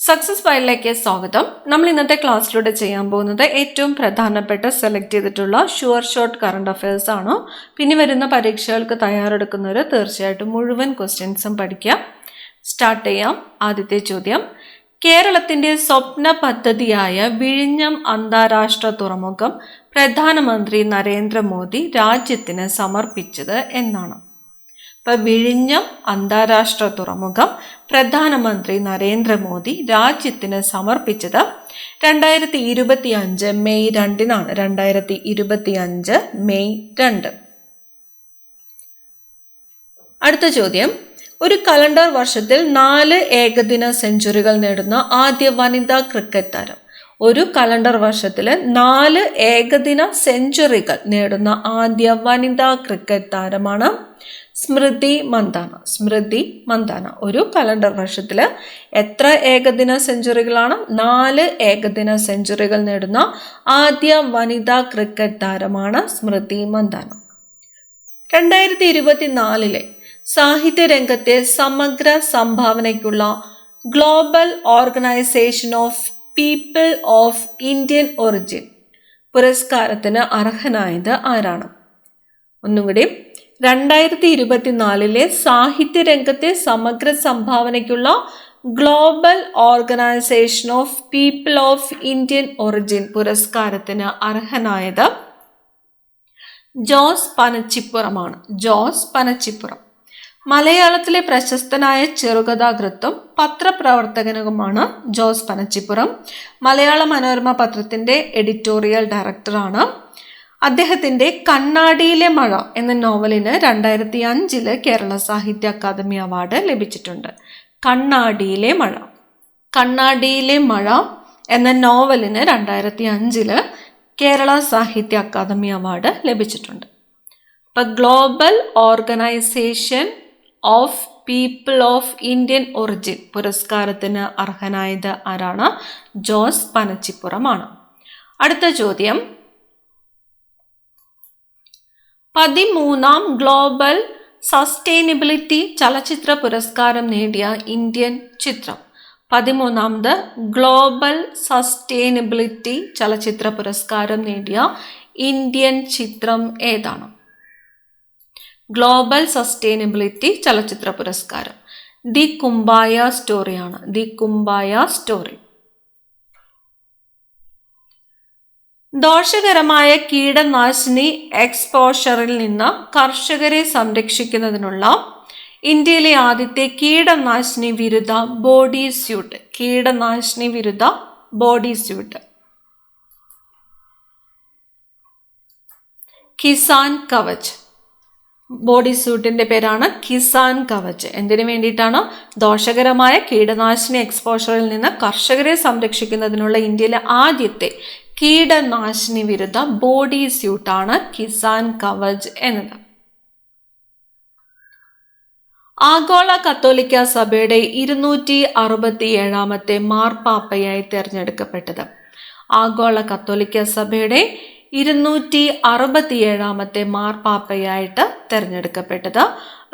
Success ഫയലിലേക്ക് സ്വാഗതം. നമ്മൾ ഇന്നത്തെ ക്ലാസ്സിലൂടെ ചെയ്യാൻ പോകുന്നത് ഏറ്റവും പ്രധാനപ്പെട്ട സെലക്ട് ചെയ്തിട്ടുള്ള ഷുവർ ഷോർട്ട് കറണ്ട് അഫയേഴ്സ് ആണ്. പിന്നെ വരുന്ന പരീക്ഷകൾക്ക് തയ്യാറെടുക്കുന്നവർ തീർച്ചയായിട്ടും മുഴുവൻ ക്വസ്റ്റ്യൻസും പഠിക്കുക. സ്റ്റാർട്ട് ചെയ്യാം. ആദ്യത്തെ ചോദ്യം: കേരളത്തിന്റെ സ്വപ്ന പദ്ധതിയായ വിഴിഞ്ഞം അന്താരാഷ്ട്ര തുറമുഖം പ്രധാനമന്ത്രി നരേന്ദ്രമോദി രാജ്യത്തിന് സമർപ്പിച്ചത് എന്നാണ്? വിഴിഞ്ഞം അന്താരാഷ്ട്ര തുറമുഖം പ്രധാനമന്ത്രി നരേന്ദ്രമോദി രാജ്യത്തിന് സമർപ്പിച്ചത് 2025 മെയ് 2-നാണ്. 2025 മെയ് 2. അടുത്ത ചോദ്യം: ഒരു കലണ്ടർ വർഷത്തിൽ 4 ഏകദിന സെഞ്ചുറികൾ നേടുന്ന ആദ്യ വനിതാ ക്രിക്കറ്റ് താരം. ഒരു കലണ്ടർ വർഷത്തിൽ 4 ഏകദിന സെഞ്ചുറികൾ നേടുന്ന ആദ്യ വനിതാ ക്രിക്കറ്റ് താരമാണ് സ്മൃതി മന്ദാന. സ്മൃതി മന്ദാന ഒരു കലണ്ടർ വർഷത്തിൽ എത്ര ഏകദിന സെഞ്ചുറികളാണ്? 4 ഏകദിന സെഞ്ചുറികൾ നേടുന്ന ആദ്യ വനിതാ ക്രിക്കറ്റ് താരമാണ് സ്മൃതി മന്ദാന. 2024 സാഹിത്യ രംഗത്തെ സമഗ്ര സംഭാവനയ്ക്കുള്ള global organisation of people of Indian origin പുരസ്കാരത്തിന് അർഹനായത് ആരാണ്? ഒന്നുകൂടി: 2024 സാഹിത്യ രംഗത്തെ സമഗ്ര സംഭാവനയ്ക്കുള്ള global organisation of people of Indian origin പുരസ്കാരത്തിന് അർഹനായത് ജോസ് പനച്ചിപ്പുറമാണ്. ജോസ് പനച്ചിപ്പുറം മലയാളത്തിലെ പ്രശസ്തനായ ചെറുകഥാകൃത്തും പത്രപ്രവർത്തകനുമാണ് ജോസ് പനച്ചിപ്പുറം. മലയാള മനോരമ പത്രത്തിന്റെ എഡിറ്റോറിയൽ ഡയറക്ടറാണ്. അദ്ദേഹത്തിന്റെ കണ്ണാടിയിലെ മഴ എന്ന നോവലിന് 2005 കേരള സാഹിത്യ അക്കാദമി അവാർഡ് ലഭിച്ചിട്ടുണ്ട്. കണ്ണാടിയിലെ മഴ. കണ്ണാടിയിലെ മഴ എന്ന നോവലിന് 2005 കേരള സാഹിത്യ അക്കാദമി അവാർഡ് ലഭിച്ചിട്ടുണ്ട്. Global organisation of people of Indian origin പുരസ്കാരത്തിന് അർഹനായത് ആരാണ്? ജോസ് പനച്ചിപ്പുറമാണ്. അടുത്ത ചോദ്യം: 13ാം ഗ്ലോബൽ സസ്റ്റൈനബിലിറ്റി ചലച്ചിത്ര പുരസ്കാരം നേടിയ ഇന്ത്യൻ ചിത്രം. 13ാമത് ഗ്ലോബൽ സസ്റ്റൈനബിലിറ്റി ചലച്ചിത്ര പുരസ്കാരം നേടിയ ഇന്ത്യൻ ചിത്രം ഏതാണ്? ഗ്ലോബൽ സസ്റ്റൈനബിലിറ്റി ചലച്ചിത്ര പുരസ്കാരം ദി കുംബായ സ്റ്റോറിയാണ്. The Kumbaya story. ദോഷകരമായ കീടനാശിനി എക്സ്പോഷറിൽ നിന്ന് കർഷകരെ സംരക്ഷിക്കുന്നതിനുള്ള ഇന്ത്യയിലെ ആദ്യത്തെ കീടനാശിനി വിരുദ്ധ ബോഡി സ്യൂട്ട്. കീടനാശിനി വിരുദ്ധ body suit Kisan Kavach. Body സ്യൂട്ടിന്റെ പേരാണ് കിസാൻ കവച്. എന്തിനു വേണ്ടിയിട്ടാണ്? ദോഷകരമായ കീടനാശിനി എക്സ്പോഷറിൽ നിന്ന് കർഷകരെ സംരക്ഷിക്കുന്നതിനുള്ള ഇന്ത്യയിലെ ആദ്യത്തെ കീടനാശിനി വിരുദ്ധ ബോഡി സ്യൂട്ടാണ് കിസാൻ കവച് എന്നത്. ആഗോള കത്തോലിക്ക സഭയുടെ 267ാമത്തെ മാർപ്പാപ്പയായി തെരഞ്ഞെടുക്കപ്പെട്ടത്. ആഗോള കത്തോലിക്ക സഭയുടെ 267ാമത്തെ മാർപ്പാപ്പയായിട്ട് തെരഞ്ഞെടുക്കപ്പെട്ടത്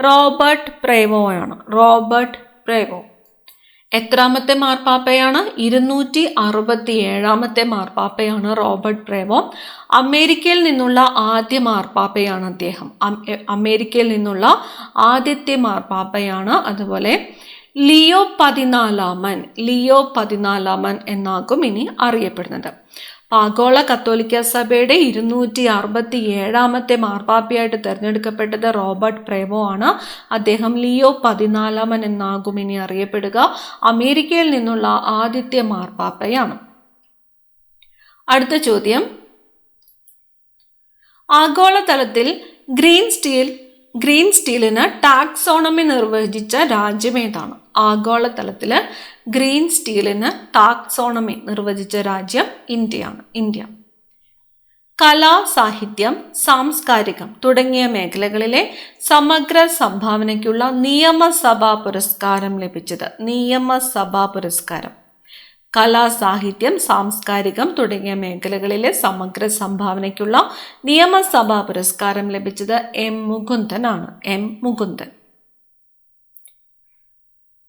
റോബർട്ട് പ്രേവോ ആണ്. റോബർട്ട് പ്രേവോ. എത്രാമത്തെ മാർപ്പാപ്പയാണ്? 267ാമത്തെ മാർപ്പാപ്പയാണ് റോബർട്ട് പ്രേവോ. അമേരിക്കയിൽ നിന്നുള്ള ആദ്യ മാർപ്പാപ്പയാണ് അദ്ദേഹം. അമേരിക്കയിൽ നിന്നുള്ള ആദ്യത്തെ മാർപ്പാപ്പയാണ്. അതുപോലെ ലിയോ 14 എന്നാകും ഇനി അറിയപ്പെടുന്നത്. ആഗോള കത്തോലിക്ക സഭയുടെ 267ാമത്തെ മാർപ്പാപ്പയായിട്ട് തിരഞ്ഞെടുക്കപ്പെട്ടത് റോബർട്ട് പ്രേവോ ആണ്. അദ്ദേഹം ലിയോ 14 എന്നാകും ഇനി അറിയപ്പെടുക. അമേരിക്കയിൽ നിന്നുള്ള ആദ്യത്തെ മാർപ്പാപ്പയാണ്. അടുത്ത ചോദ്യം: ആഗോളതലത്തിൽ ഗ്രീൻ സ്റ്റീലിന് ടാക്സോണമി നിർവചിച്ച രാജ്യം ഏതാണ്? ആഗോളതലത്തില് ഗ്രീൻ സ്റ്റീലിന് ടാക്സോണമി നിർവചിച്ച രാജ്യം ഇന്ത്യയാണ്. ഇന്ത്യ. കല, സാഹിത്യം, സാംസ്കാരികം തുടങ്ങിയ മേഖലകളിലെ സമഗ്ര സംഭാവനയ്ക്കുള്ള നിയമസഭാ പുരസ്കാരം ലഭിച്ചത്. നിയമസഭാ പുരസ്കാരം. കല, സാഹിത്യം, സാംസ്കാരികം തുടങ്ങിയ മേഖലകളിലെ സമഗ്ര സംഭാവനയ്ക്കുള്ള നിയമസഭാ പുരസ്കാരം ലഭിച്ചത് എം മുകുന്ദൻ ആണ്. എം മുകുന്ദൻ.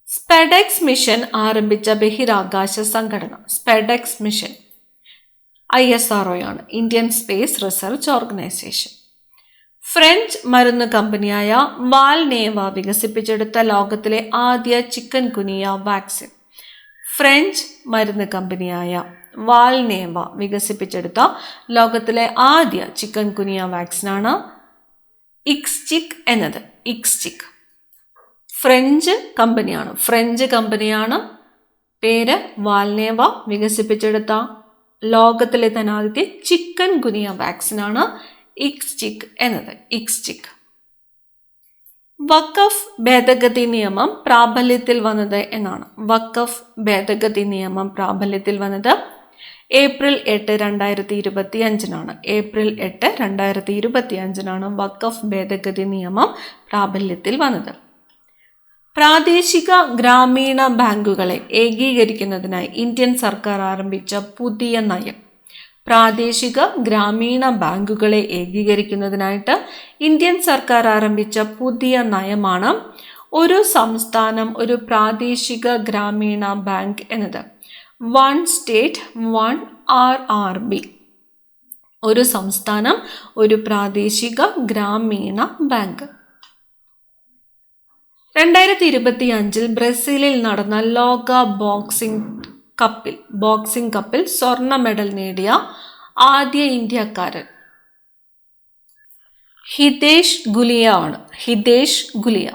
സ്പെഡെക്സ് മിഷൻ ആരംഭിച്ച ബഹിരാകാശ സംഘടന. സ്പെഡെക്സ് മിഷൻ ISRO ആണ്, Indian space research organisation. French മരുന്ന് കമ്പനിയായ വാൽനേവ വികസിപ്പിച്ചെടുത്ത ലോകത്തിലെ ആദ്യ ചിക്കൻ ഗുനിയ വാക്സിൻ. ഫ്രഞ്ച് മരുന്ന് കമ്പനിയായ വാൽനേവ വികസിപ്പിച്ചെടുത്ത ലോകത്തിലെ ആദ്യ ചിക്കൻ ഗുനിയ വാക്സിനാണ് ഇക്സ്ചിക് എന്നത്. ഇക്സ്ചിക് ഫ്രഞ്ച് കമ്പനിയാണ്. പേര് വാൽനേവ വികസിപ്പിച്ചെടുത്ത ലോകത്തിലെ തന്നെ ആദ്യത്തെ ചിക്കൻ ഗുനിയ വാക്സിനാണ് ഇക്സ്ചിക് എന്നത്. ഇക്സ്ചിക്. വഖഫ് ഭേദഗതി നിയമം പ്രാബല്യത്തിൽ വന്നത് എന്നാണ്. വഖഫ് ഭേദഗതി നിയമം പ്രാബല്യത്തിൽ വന്നത് ഏപ്രിൽ 8, 2025 ഏപ്രിൽ 8, 2025 വഖഫ് ഭേദഗതി നിയമം പ്രാബല്യത്തിൽ വന്നത്. പ്രാദേശിക ഗ്രാമീണ ബാങ്കുകളെ ഏകീകരിക്കുന്നതിനായി ഇന്ത്യൻ സർക്കാർ ആരംഭിച്ച പുതിയ നയം. പ്രാദേശിക ഗ്രാമീണ ബാങ്കുകളെ ഏകീകരിക്കുന്നതിനായിട്ട് ഇന്ത്യൻ സർക്കാർ ആരംഭിച്ച പുതിയ നയമാണ് ഒരു സംസ്ഥാനം ഒരു പ്രാദേശിക ഗ്രാമീണ ബാങ്ക് എന്നത്. One state one RRB. ഒരു സംസ്ഥാനം ഒരു പ്രാദേശിക ഗ്രാമീണ ബാങ്ക്. 2025 ബ്രസീലിൽ നടന്ന ലോക ബോക്സിംഗ് കപ്പിൽ സ്വർണ്ണ മെഡൽ നേടിയ ആദ്യ ഇന്ത്യക്കാരൻ ഹിതേഷ് ഗുലിയ ആണ്. ഹിതേഷ് ഗുലിയ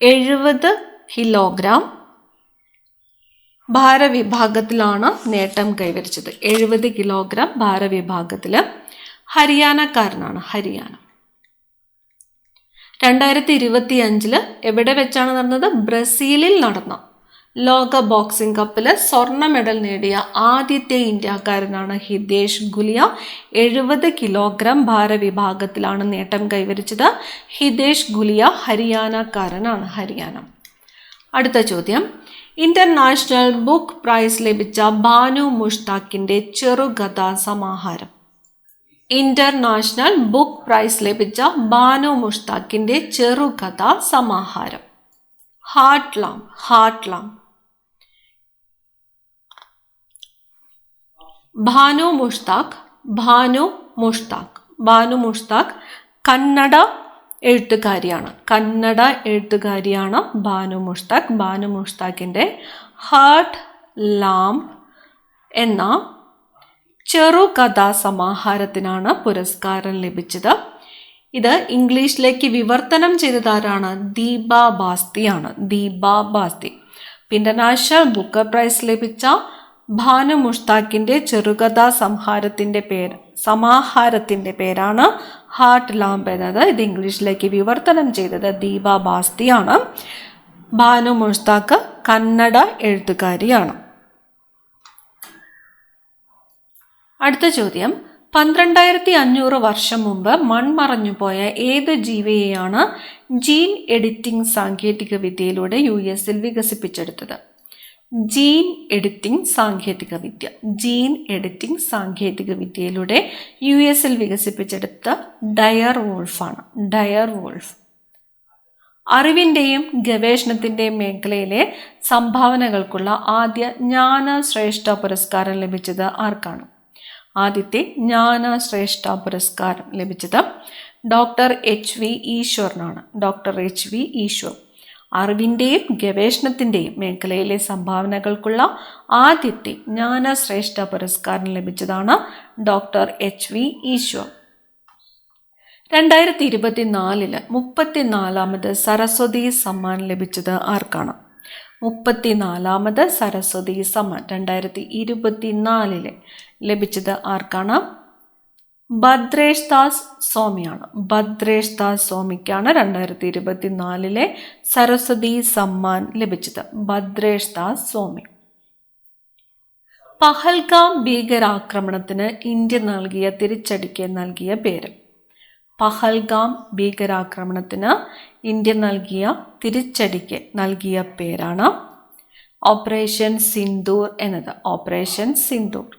70 കിലോഗ്രാം ഭാരവിഭാഗത്തിലാണ് നേട്ടം കൈവരിച്ചത്. 70 കിലോഗ്രാം ഭാരവിഭാഗത്തിൽ. ഹരിയാനക്കാരനാണ്. 2025 എവിടെ വെച്ചാണ് നടന്നത്? ബ്രസീലിൽ നടന്ന ലോക ബോക്സിംഗ് കപ്പിൽ സ്വർണ്ണ മെഡൽ നേടിയ ആദ്യത്തെ ഇന്ത്യക്കാരനാണ് ഹിതേഷ് ഗുലിയ. 70 കിലോഗ്രാം ഭാരവിഭാഗത്തിലാണ് നേട്ടം കൈവരിച്ചത്. ഹിതേഷ് ഗുലിയ ഹരിയാനക്കാരനാണ്. ഹരിയാന. അടുത്ത ചോദ്യം. ഇന്റർനാഷണൽ ബുക്ക് പ്രൈസ് ലഭിച്ച ബാനു മുഷ്താഖിന്റെ ചെറുകഥാ സമാഹാരം. ഇന്റർനാഷണൽ ബുക്ക് പ്രൈസ് ലഭിച്ച ബാനു മുഷ്താഖിന്റെ ചെറുകഥാ സമാഹാരം ഹാർട്ട് ലാം. ബാനു മുഷ്താഖ് കന്നഡ എഴുത്തുകാരിയാണ്. ബാനു മുഷ്താഖിന്റെ ഹാർട്ട് ലാം എന്ന ചെറുകഥാ സമാഹാരത്തിനാണ് പുരസ്കാരം ലഭിച്ചത്. ഇത് ഇംഗ്ലീഷിലേക്ക് വിവർത്തനം ചെയ്തതാരാണ്? ദീപ ബാസ്തി. ഇന്റർനാഷണൽ ബുക്ക് പ്രൈസ് ലഭിച്ച ബാനു മുഷ്താഖിന്റെ ചെറുകഥാ സമാഹാരത്തിന്റെ പേരാണ് ഹാർട്ട് ലാംപ് എന്നത്. ഇത് ഇംഗ്ലീഷിലേക്ക് വിവർത്തനം ചെയ്തത് ദീപ ബാസ്തിയാണ്. ബാനു മുഷ്താഖ് കന്നഡ എഴുത്തുകാരിയാണ്. അടുത്ത ചോദ്യം. 12,500 വർഷം മുമ്പ് മൺമറഞ്ഞുപോയ ഏത് ജീവിയെയാണ് ജീൻ എഡിറ്റിംഗ് സാങ്കേതിക വിദ്യയിലൂടെ US-ൽ വികസിപ്പിച്ചെടുത്തത്? ജീൻ എഡിറ്റിംഗ് സാങ്കേതിക വിദ്യയിലൂടെ US-ൽ വികസിപ്പിച്ചെടുത്ത ഡയർ വോൾഫ്. അറിവിൻ്റെയും ഗവേഷണത്തിൻ്റെയും മേഖലയിലെ സംഭാവനകൾക്കുള്ള ആദ്യ ജ്ഞാനശ്രേഷ്ഠ പുരസ്കാരം ലഭിച്ചത് ആർക്കാണ്? ആദ്യത്തെ ജ്ഞാനശ്രേഷ്ഠ പുരസ്കാരം ലഭിച്ചത് ഡോക്ടർ HV ഈശ്വറിനാണ്. അറിവിൻ്റെയും ഗവേഷണത്തിൻ്റെയും മേഖലയിലെ സംഭാവനകൾക്കുള്ള ആദ്യത്തെ ജ്ഞാനശ്രേഷ്ഠ പുരസ്കാരം ലഭിച്ചതാണ് ഡോക്ടർ HV ഈശ്വർ. 2024 34ാമത് സരസ്വതി സമ്മാൻ ലഭിച്ചത് ആർക്കാണ്? 34ാമത് സരസ്വതി സമ്മാൻ 2024 ലഭിച്ചത് ആർക്കാണ്? ഭദ്രേഷ് ദാസ് സ്വാമിക്കാണ് 2024 സരസ്വതി സമ്മാൻ ലഭിച്ചത്. ഭദ്രേഷ് ദാസ് സ്വാമി. പഹൽഗാം ഭീകരാക്രമണത്തിന് ഇന്ത്യ തിരിച്ചടിക്ക് നൽകിയ പേര്. പഹൽഗാം ഭീകരാക്രമണത്തിന് ഇന്ത്യ തിരിച്ചടിക്ക് നൽകിയ പേരാണ് ഓപ്പറേഷൻ സിന്ദൂർ എന്നത്. ഓപ്പറേഷൻ സിന്ദൂർ.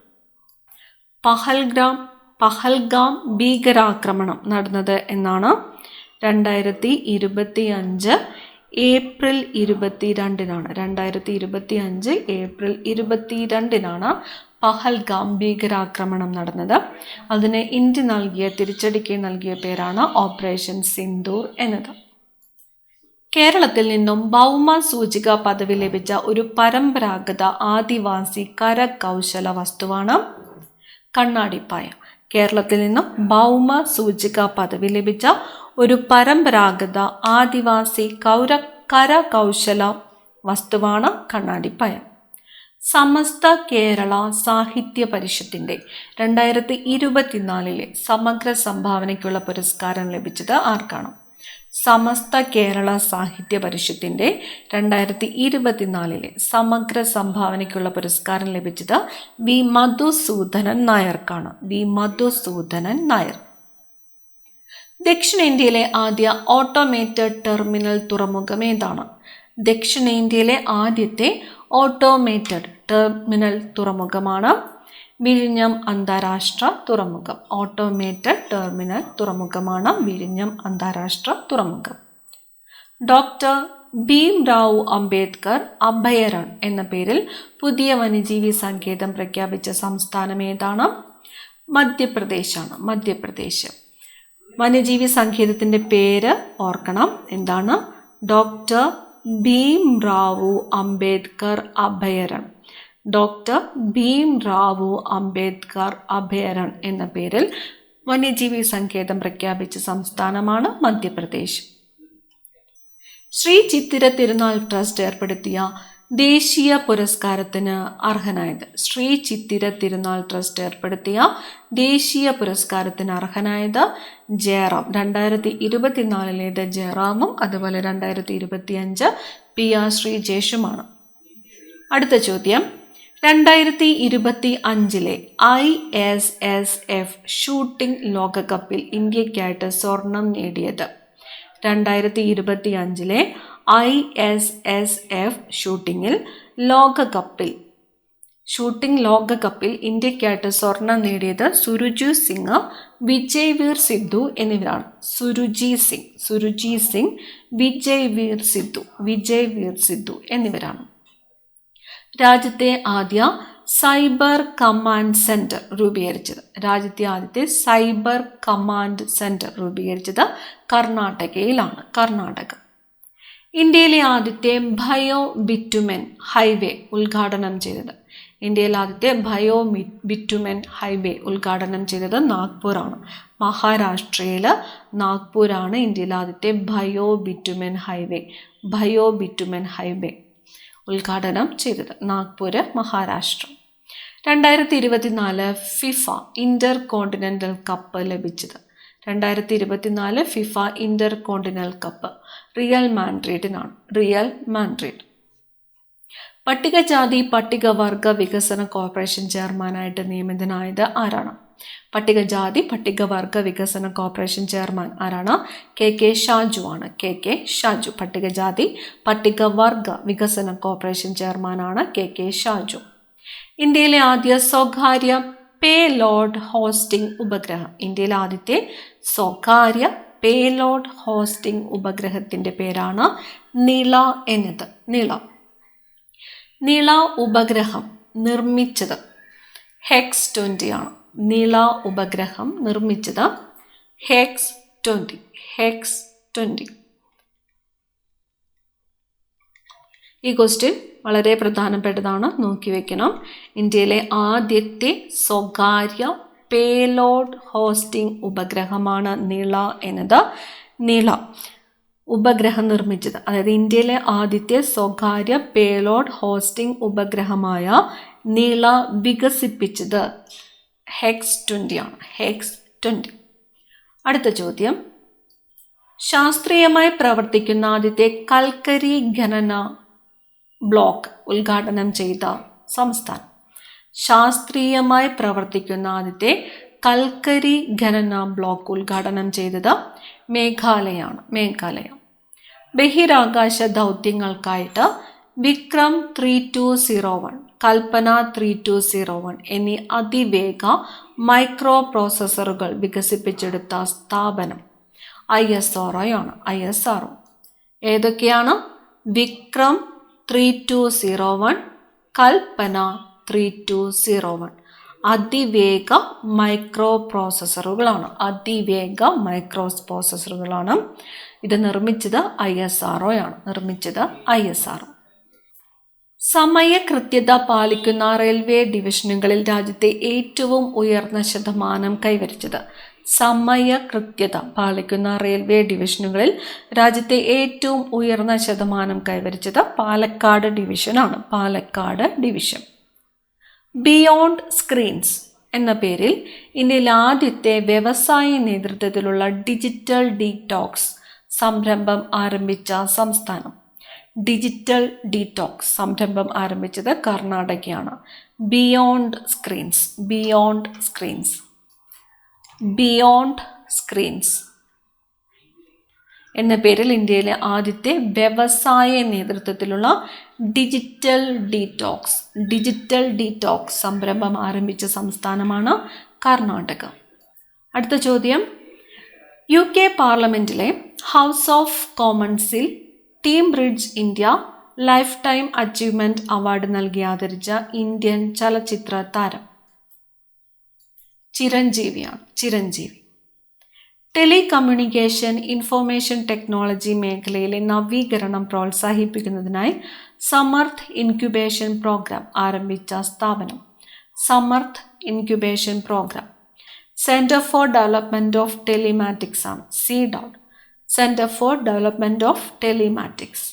പഹൽഗാം ഭീകരാക്രമണം നടന്നത് എന്നാണ്? 2025 ഏപ്രിൽ 22-നാണ്. 2025 ഏപ്രിൽ 22-നാണ് പഹൽഗാം ഭീകരാക്രമണം നടന്നത്. അതിന് ഇന്ത്യ തിരിച്ചടിക്ക് നൽകിയ പേരാണ് ഓപ്പറേഷൻ സിന്ദൂർ എന്നത്. കേരളത്തിൽ നിന്നും ഭൗമ സൂചിക പദവി ലഭിച്ച ഒരു പരമ്പരാഗത ആദിവാസി കരകൗശല വസ്തുവാണ് കണ്ണാടിപ്പായ. കേരളത്തിൽ നിന്നും ഭൗമ സൂചിക പദവി ലഭിച്ച ഒരു പരമ്പരാഗത ആദിവാസി കരകൗശല വസ്തുവാണ് കണ്ണാടിപ്പായ. സമസ്ത കേരള സാഹിത്യ പരിഷത്തിന്റെ 2024 സമഗ്ര സംഭാവനയ്ക്കുള്ള പുരസ്കാരം ലഭിച്ചത് ആർക്കാണ്? സമസ്ത കേരള സാഹിത്യ പരിഷത്തിന്റെ 2024 സമഗ്ര സംഭാവനയ്ക്കുള്ള പുരസ്കാരം ലഭിച്ചത് വി മധുസൂദനൻ നായർക്കാണ്. വി മധുസൂദനൻ നായർ. ദക്ഷിണേന്ത്യയിലെ ആദ്യ ഓട്ടോമേറ്റഡ് ടെർമിനൽ തുറമുഖം ഏതാണ്? ദക്ഷിണേന്ത്യയിലെ ആദ്യത്തെ ഓട്ടോമേറ്റഡ് ടെർമിനൽ തുറമുഖമാണ് വിഴിഞ്ഞം അന്താരാഷ്ട്ര തുറമുഖം. ഓട്ടോമേറ്റഡ് ടെർമിനൽ തുറമുഖമാണ് വിഴിഞ്ഞം അന്താരാഷ്ട്ര തുറമുഖം. ഡോക്ടർ ഭീംറാവു അംബേദ്കർ അഭയരൺ എന്ന പേരിൽ പുതിയ വന്യജീവി സങ്കേതം പ്രഖ്യാപിച്ച സംസ്ഥാനം ഏതാണ്? മധ്യപ്രദേശാണ്. മധ്യപ്രദേശ്. വന്യജീവി സങ്കേതത്തിന്റെ പേര് ഓർക്കണം. എന്താണ്? ഡോക്ടർ ഭീംറാവു അംബേദ്കർ അഭയരൺ. ഡോക്ടർ ഭീംറാവു അംബേദ്കർ അഭയരൺ എന്ന പേരിൽ വന്യജീവി സങ്കേതം പ്രഖ്യാപിച്ച സംസ്ഥാനമാണ് മധ്യപ്രദേശ്. ശ്രീ ചിത്തിര തിരുനാൾ ട്രസ്റ്റ് ഏർപ്പെടുത്തിയ ദേശീയ പുരസ്കാരത്തിന് അർഹനായത്. ശ്രീ ചിത്തിര തിരുനാൾ ട്രസ്റ്റ് ഏർപ്പെടുത്തിയ ദേശീയ പുരസ്കാരത്തിന് അർഹനായത് ജയറാം. 2024 ജയറാമും അതുപോലെ 2025 PR ശ്രീജേഷുമാണ്. അടുത്ത ചോദ്യം, 2025 ISSF ഷൂട്ടിംഗ് ലോകകപ്പിൽ ഇന്ത്യക്കായിട്ട് സ്വർണം നേടിയത്. 2025 ISSF ഷൂട്ടിംഗ് ലോകകപ്പിൽ ഇന്ത്യക്കായിട്ട് സ്വർണം നേടിയത് സുരുജി സിംഗ്, വിജയ്വീർ സിദ്ധു എന്നിവരാണ്. സുരുജി സിംഗ്, വിജയ്വീർ സിദ്ധു എന്നിവരാണ്. രാജ്യത്തെ ആദ്യ സൈബർ കമാൻഡ് സെന്റർ രൂപീകരിച്ചത്. രാജ്യത്തെ ആദ്യത്തെ സൈബർ കമാൻഡ് സെന്റർ രൂപീകരിച്ചത് കർണാടകയിലാണ്. കർണാടക. ഇന്ത്യയിലെ ആദ്യത്തെ ബയോ ബിറ്റുമെൻ ഹൈവേ ഉദ്ഘാടനം ചെയ്തത്. ഇന്ത്യയിലെ ആദ്യത്തെ ബയോ ബിറ്റുമെൻ ഹൈവേ ഉദ്ഘാടനം ചെയ്തത് നാഗ്പൂറാണ്. മഹാരാഷ്ട്രയിലെ നാഗ്പൂരാണ് ഇന്ത്യയിലെ ആദ്യത്തെ ബയോ ബിറ്റുമെൻ ഹൈവേ ഉദ്ഘാടനം ചെയ്തത്. Nagpur, Maharashtra. 2024 FIFA intercontinental cup ലഭിച്ചത്. 2024 FIFA intercontinental cup real മാഡ്രിഡിനാണ്. Real Madrid. പട്ടികജാതി പട്ടികവർഗ വികസന കോർപ്പറേഷൻ ചെയർമാനായിട്ട് നിയമിതനായത് ആരാണ്? പട്ടികജാതി പട്ടികവർഗ വികസന കോർപ്പറേഷൻ ചെയർമാൻ ആരാണ്? KK ഷാജു ആണ്. KK ഷാജു. പട്ടികജാതി പട്ടികവർഗ വികസന കോർപ്പറേഷൻ ചെയർമാനാണ് KK ഷാജു. ഇന്ത്യയിലെ ആദ്യ സ്വകാര്യ പേലോഡ് ഹോസ്റ്റിംഗ് ഉപഗ്രഹം. ഇന്ത്യയിലെ ആദ്യത്തെ സ്വകാര്യ പേലോഡ് ഹോസ്റ്റിംഗ് ഉപഗ്രഹത്തിന്റെ പേരാണ് നിള എന്നത്. നിള ഉപഗ്രഹം നിർമ്മിച്ചത് ഹെക്സ് 20 ആണ്. നിള ഉപഗ്രഹം നിർമ്മിച്ചത് ഹെക്സ് 20. ഈ ക്വസ്റ്റ്യൻ വളരെ പ്രധാനപ്പെട്ടതാണ്, നോക്കി വെക്കണം. ഇന്ത്യയിലെ ആദ്യത്തെ സ്വകാര്യ പേലോഡ് ഹോസ്റ്റിംഗ് ഉപഗ്രഹമാണ് നിള എന്നത്. നിള ഉപഗ്രഹം നിർമ്മിച്ചത്, അതായത് ഇന്ത്യയിലെ ആദ്യത്തെ സ്വകാര്യ പേലോഡ് ഹോസ്റ്റിംഗ് ഉപഗ്രഹമായ നിള വികസിപ്പിച്ചത് ഹെക്സ് 20 ആണ്. ഹെക്സ് 20. അടുത്ത ചോദ്യം, ശാസ്ത്രീയമായി പ്രവർത്തിക്കുന്ന ആദ്യത്തെ കൽക്കരി ഖനന ബ്ലോക്ക് ഉദ്ഘാടനം ചെയ്ത സംസ്ഥാനം. ശാസ്ത്രീയമായി പ്രവർത്തിക്കുന്ന ആദ്യത്തെ കൽക്കരി ഖനന ബ്ലോക്ക് ഉദ്ഘാടനം ചെയ്തത് മേഘാലയാണ്. മേഘാലയ. ബഹിരാകാശ ദൗത്യങ്ങൾക്കായിട്ട് വിക്രം 3201, കൽപ്പന 3201 എന്നീ അതിവേഗ മൈക്രോ പ്രോസസ്സറുകൾ വികസിപ്പിച്ചെടുത്ത സ്ഥാപനം. ISRO ആണ്. ISRO ഏതൊക്കെയാണ്? വിക്രം 3201, കൽപ്പന 3201 അതിവേഗ മൈക്രോ പ്രോസസ്സറുകളാണ്. അതിവേഗ മൈക്രോ പ്രോസസ്സറുകളാണ്. ഇത് നിർമ്മിച്ചത് ISRO ആണ്. ISRO. സമയകൃത്യത പാലിക്കുന്ന റെയിൽവേ ഡിവിഷനുകളിൽ രാജ്യത്തെ ഏറ്റവും ഉയർന്ന ശതമാനം കൈവരിച്ചത്. സമയകൃത്യത പാലിക്കുന്ന റെയിൽവേ ഡിവിഷനുകളിൽ രാജ്യത്തെ ഏറ്റവും ഉയർന്ന ശതമാനം കൈവരിച്ചത് പാലക്കാട് ഡിവിഷനാണ്. പാലക്കാട് ഡിവിഷൻ. ബിയോണ്ട് സ്ക്രീൻസ് എന്ന പേരിൽ ഇന്ത്യയിലെ ആദ്യത്തെ വ്യവസായ നേതൃത്വത്തിലുള്ള ഡിജിറ്റൽ ഡീറ്റോക്സ് സംരംഭം ആരംഭിച്ച സംസ്ഥാനം. ഡിജിറ്റൽ ഡീറ്റോക്സ് സംരംഭം ആരംഭിച്ചത് കർണാടകയാണ്. Beyond screens. Beyond screens. Beyond screens എന്ന പേരിൽ ഇന്ത്യയിലെ ആദ്യത്തെ വ്യവസായ നേതൃത്വത്തിലുള്ള ഡിജിറ്റൽ ഡീറ്റോക്സ് സംരംഭം ആരംഭിച്ച സംസ്ഥാനമാണ് കർണാടക. അടുത്ത ചോദ്യം, UK പാർലമെന്റിലെ ഹൗസ് ഓഫ് കോമൺസിൽ team bridge India lifetime achievement award നൽകി ആദരിച്ച ഇന്ത്യൻ ചലച്ചിത്ര താരം. ചിരഞ്ജീവിയാണ്. ചിരഞ്ജീവി. ടെലികമ്മ്യൂണിക്കേഷൻ ഇൻഫർമേഷൻ ടെക്നോളജി മേഖലയിലെ നവീകരണം പ്രോത്സാഹിപ്പിക്കുന്നതിനായി സമർത്ഥ് ഇൻക്യുബേഷൻ പ്രോഗ്രാം ആരംഭിച്ച സ്ഥാപനം. Samarth incubation programme. Centre for development of telematics ആണ്. CDOT. Centre for development of telematics.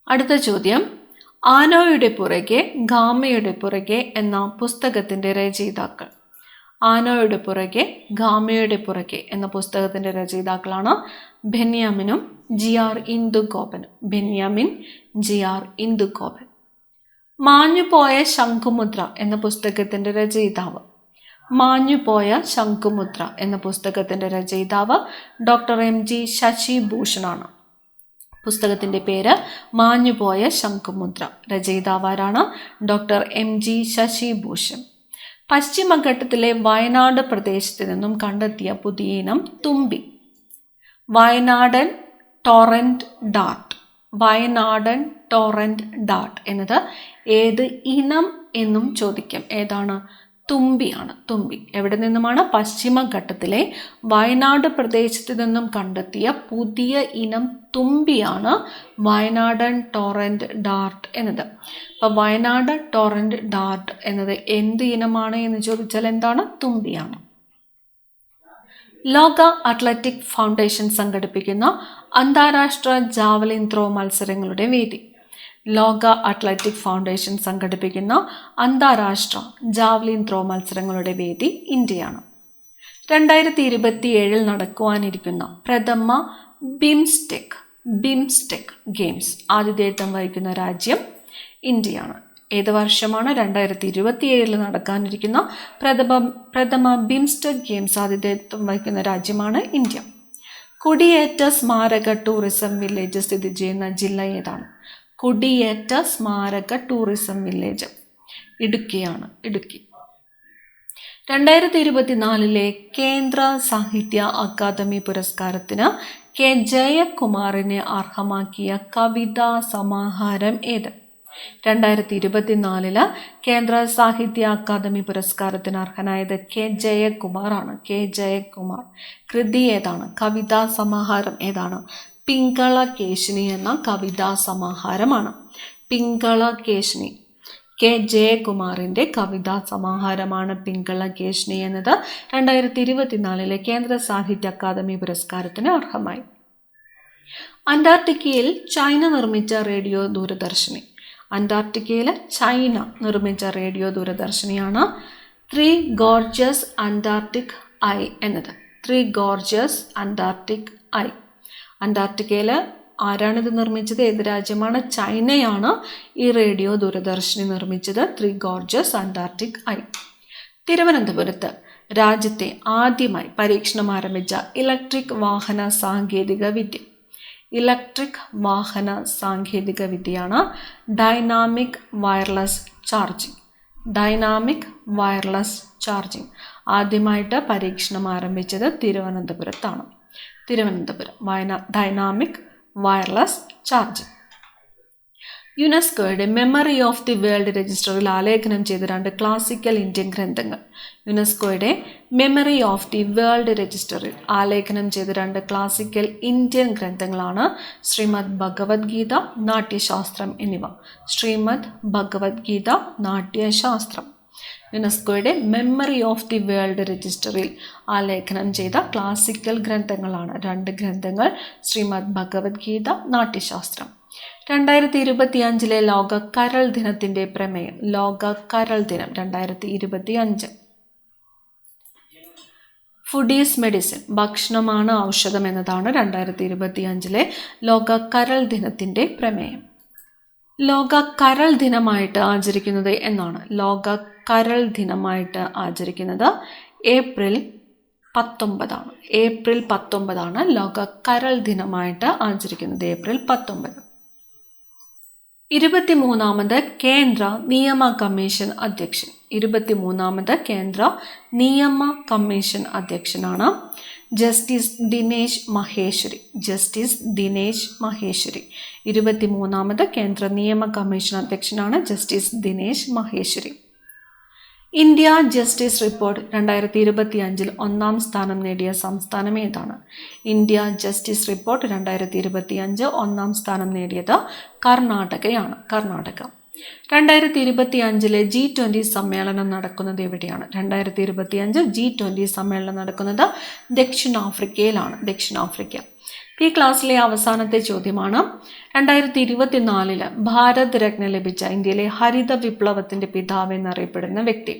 അടുത്ത ചോദ്യം, ആനോയുടെ പുറകെ ഗാമയുടെ പുറകെ എന്ന പുസ്തകത്തിന്റെ രചയിതാക്കൾ. ആനോയുടെ പുറകെ ഗാമയുടെ പുറകെ എന്ന പുസ്തകത്തിന്റെ രചയിതാക്കളാണ് ബെന്യാമിനും GR ഇന്ദുഗോപനും. ബെന്യാമിൻ GR ഇന്ദുഗോപൻ. മാഞ്ഞുപോയ ശംഖുമുദ്ര എന്ന പുസ്തകത്തിന്റെ രചയിതാവ്. മാഞ്ഞുപോയ ശംഖുമുദ്ര എന്ന പുസ്തകത്തിന്റെ രചയിതാവ് ഡോക്ടർ MG ശശിഭൂഷണാണ്. പുസ്തകത്തിന്റെ പേര് മാഞ്ഞുപോയ ശംഖുമുദ്ര. രചയിതാവാരാണ്? Doctor MG Sashibhushan. പശ്ചിമഘട്ടത്തിലെ വയനാട് പ്രദേശത്ത് നിന്നും കണ്ടെത്തിയ പുതിയ ഇനം തുമ്പി. വയനാടൻ ടോറന്റ് ഡാർട്ട്. വയനാടൻ ടോറന്റ് ഡാർട്ട് എന്നത് ഏത് ഇനം എന്നും ചോദിക്കാം. ഏതാണ്? തുമ്പിയാണ്. തുമ്പി. എവിടെ നിന്നുമാണ്? പശ്ചിമഘട്ടത്തിലെ വയനാട് പ്രദേശത്ത് നിന്നും കണ്ടെത്തിയ പുതിയ ഇനം തുമ്പിയാണ് വയനാടൻ ടോറന്റ് ഡാർട്ട് എന്നത്. അപ്പോൾ വയനാട് ടോറന്റ് ഡാർട്ട് എന്നത് എന്ത് ഇനമാണ് എന്ന് ചോദിച്ചാൽ എന്താണ്? തുമ്പിയാണ്. ലോക അത്ലറ്റിക് ഫൗണ്ടേഷൻ സംഘടിപ്പിക്കുന്ന അന്താരാഷ്ട്ര ജാവലിൻ ത്രോ മത്സരങ്ങളുടെ വേദി. ലോക അത്ലറ്റിക് ഫൗണ്ടേഷൻ സംഘടിപ്പിക്കുന്ന അന്താരാഷ്ട്ര ജാവലിൻ ത്രോ മത്സരങ്ങളുടെ വേദി ഇന്ത്യയാണ്. 2027 നടക്കുവാനിരിക്കുന്ന പ്രഥമ ബിംസ്റ്റെക് ഗെയിംസ് ആതിഥേയത്വം വഹിക്കുന്ന രാജ്യം ഇന്ത്യയാണ്. ഏത് വർഷമാണ്? 2027 നടക്കാനിരിക്കുന്ന പ്രഥമ ബിംസ്റ്റെക് ഗെയിംസ് ആതിഥേയത്വം വഹിക്കുന്ന രാജ്യമാണ് ഇന്ത്യ. കുടിയേറ്റ സ്മാരക ടൂറിസം വില്ലേജ് സ്ഥിതി ചെയ്യുന്ന ജില്ല ഏതാണ്? കുടിയേറ്റ സ്മാരക ടൂറിസം വില്ലേജ് ഇടുക്കിയാണ്. ഇടുക്കി. 2024 കേന്ദ്ര സാഹിത്യ അക്കാദമി പുരസ്കാരത്തിന് K. ജയകുമാറിനെ അർഹമാക്കിയ കവിതാ സമാഹാരം ഏത്? 2024 കേന്ദ്ര സാഹിത്യ അക്കാദമി പുരസ്കാരത്തിന് അർഹനായത് K. ജയകുമാറാണ്. K. ജയകുമാർ. കൃതി ഏതാണ്? കവിതാ സമാഹാരം ഏതാണ്? പിങ്കള കേശിനി എന്ന കവിതാ സമാഹാരമാണ്. പിങ്കള കേശിനി. K. ജയകുമാറിന്റെ കവിതാ സമാഹാരമാണ് പിങ്കള കേശിനി എന്നത്. 2024 കേന്ദ്ര സാഹിത്യ അക്കാദമി പുരസ്കാരത്തിന് അർഹമായി. അന്റാർട്ടിക്കയിൽ ചൈന നിർമ്മിച്ച റേഡിയോ ദൂരദർശിനി. അന്റാർട്ടിക്കയിൽ ചൈന നിർമ്മിച്ച റേഡിയോ ദൂരദർശിനിയാണ് 3 ഗോർജിയസ് അന്റാർട്ടിക് ഐ എന്നത്. 3 ഗോർജിയസ് അന്റാർട്ടിക് ഐ. അന്റാർട്ടിക്കയിൽ ആരാണിത് നിർമ്മിച്ചത്? ഏത് രാജ്യമാണ്? ചൈനയാണ് ഈ റേഡിയോ ദൂരദർശിനി നിർമ്മിച്ചത്. 3 ഗോർജിയസ് അന്റാർട്ടിക് ഐ. തിരുവനന്തപുരത്ത് രാജ്യത്തെ ആദ്യമായി പരീക്ഷണം ആരംഭിച്ച ഇലക്ട്രിക് വാഹന സാങ്കേതിക വിദ്യ. ഇലക്ട്രിക് വാഹന സാങ്കേതിക വിദ്യയാണ് dynamic wireless charging. Dynamic wireless charging. ആദ്യമായിട്ട് പരീക്ഷണം ആരംഭിച്ചത് തിരുവനന്തപുരത്താണ്. Dynamic wireless charging. യുനെസ്കോയുടെ മെമ്മറി ഓഫ് ദി വേൾഡ് രജിസ്റ്ററിൽ ആലേഖനം ചെയ്ത 2 ക്ലാസിക്കൽ ഇന്ത്യൻ ഗ്രന്ഥങ്ങൾ. യുനെസ്കോയുടെ മെമ്മറി ഓഫ് ദി വേൾഡ് രജിസ്റ്ററിൽ ആലേഖനം ചെയ്ത 2 ക്ലാസിക്കൽ ഇന്ത്യൻ ഗ്രന്ഥങ്ങളാണ് ശ്രീമദ് ഭഗവത്ഗീത, നാട്യശാസ്ത്രം എന്നിവ. ശ്രീമദ് ഭഗവത്ഗീത, നാട്യശാസ്ത്രം. യുനെസ്കോയുടെ മെമ്മറി ഓഫ് ദി വേൾഡ് രജിസ്റ്ററിൽ ആലേഖനം ചെയ്ത ക്ലാസിക്കൽ ഗ്രന്ഥങ്ങളാണ് 2 ഗ്രന്ഥങ്ങൾ, ശ്രീമദ് ഭഗവത്ഗീത, നാട്യശാസ്ത്രം. 2025 ലോക കരൾ ദിനത്തിന്റെ പ്രമേയം. ലോക കരൾ ദിനം 2025. ഫുഡ് ഈസ് മെഡിസിൻ, ഭക്ഷണമാണ് ഔഷധം എന്നതാണ് 2025 ലോക കരൾ ദിനത്തിന്റെ പ്രമേയം. ലോക കരൾ ദിനമായിട്ട് ആചരിക്കുന്നത് എന്നാണ്? ലോക കരൾ ദിനമായിട്ട് ആചരിക്കുന്നത് ഏപ്രിൽ 19 ഏപ്രിൽ 19 ലോക കരൾ ദിനമായിട്ട് ആചരിക്കുന്നത്. ഏപ്രിൽ 19. 23ാമത് കേന്ദ്ര നിയമ കമ്മീഷൻ അധ്യക്ഷൻ. 23ാമത് കേന്ദ്ര നിയമ കമ്മീഷൻ അധ്യക്ഷനാണ് ജസ്റ്റിസ് ദിനേശ് മഹേശ്വരി. ജസ്റ്റിസ് ദിനേശ് മഹേശ്വരി 23ാമത് കേന്ദ്ര നിയമ കമ്മീഷൻ അധ്യക്ഷനാണ് justice Dinesh Maheshwari. India justice report 2025 1ാം സ്ഥാനം നേടിയ സംസ്ഥാനം ഏതാണ്? ഇന്ത്യ ജസ്റ്റിസ് റിപ്പോർട്ട് 2025 1ാം സ്ഥാനം നേടിയത് കർണാടകയാണ്. കർണാടക. 2025 G20 സമ്മേളനം നടക്കുന്നത് എവിടെയാണ്? 2025 G20 സമ്മേളനം നടക്കുന്നത് ദക്ഷിണാഫ്രിക്കയിലാണ്. ദക്ഷിണാഫ്രിക്ക. ഈ ക്ലാസ്സിലെ അവസാനത്തെ ചോദ്യമാണ്. 2024 ഭാരത് രത്ന ലഭിച്ച ഇന്ത്യയിലെ ഹരിത വിപ്ലവത്തിന്റെ പിതാവ് എന്നറിയപ്പെടുന്ന വ്യക്തി.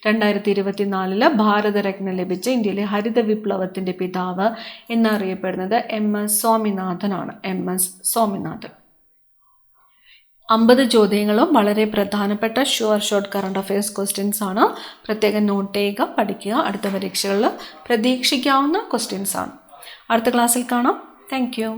2024 ഭാരത രത്ന ലഭിച്ച ഇന്ത്യയിലെ ഹരിത വിപ്ലവത്തിന്റെ പിതാവ് എന്നറിയപ്പെടുന്നത് MS സ്വാമിനാഥനാണ്. MS സ്വാമിനാഥൻ. 50 ചോദ്യങ്ങളും വളരെ പ്രധാനപ്പെട്ട ഷോർട്ട് കറണ്ട് അഫയേഴ്സ് ക്വസ്റ്റ്യൻസ് ആണ്. പ്രത്യേകം നോട്ട് ചെയ്യുക, പഠിക്കുക. അടുത്ത പരീക്ഷകളിൽ പ്രതീക്ഷിക്കാവുന്ന ക്വസ്റ്റ്യൻസ് ആണ്. അടുത്ത ക്ലാസ്സിൽ കാണാം. Thank you.